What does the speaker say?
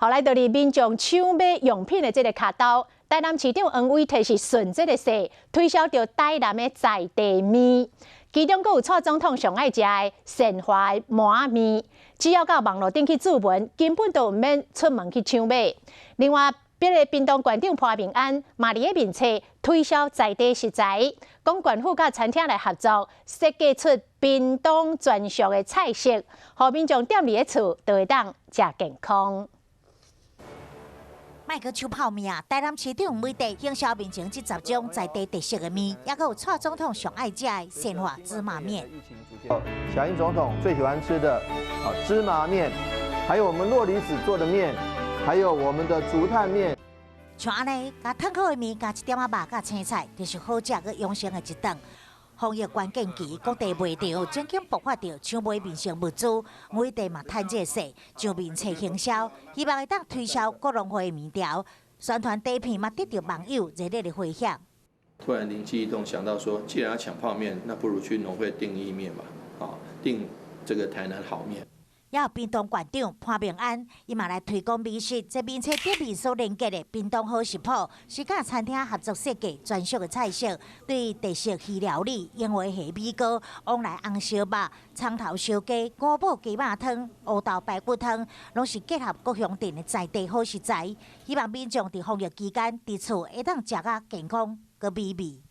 后来就是民众抢买用品的这个卡刀，台南市长黄伟提是顺这个势，推销着台南的在地面。其中阁有蔡总统上爱食的鲜花麻面，只要到网络顶去注文，根本都毋免出门去抢买。另外，别个屏东县长潘明安嘛伫个面册推销在地食材，讲县府甲餐厅来合作，设计出屏东专属的菜色，互民众踮伫个厝都会当食健康。卖个手泡面啊！台南市长每地营销面前只集中在地特色的面，也有蔡总统上爱食的鲜花芝麻面。小英总统最喜欢吃的芝麻面，还有我们洛梨子做的面，还有我们的竹炭面。像安尼，加烫好的面，加一点仔肉，加青菜，就是好食个养生的一顿。防疫关键期，各地卖场正经爆发着抢买民生物资，每地嘛趁这势上面册行销，希望会当推销各农会的面条，宣传底片嘛得到网友热烈的回响。突然灵机一动，想到说，既然要抢泡面，那不如去农会订意面吧，订这个台南好面。也有屏东县长潘明安，伊嘛来推广美食。这面册顶面所连接的屏东好食谱，是甲餐厅合作设计专属的菜色，对特色鱼料理、樱花虾米糕、往来红烧肉、葱头烧鸡、五宝鸡肉汤、乌豆排骨汤，拢是结合各乡镇的在地好食材，希望民众伫防疫期间伫厝会当食啊健康佮美味。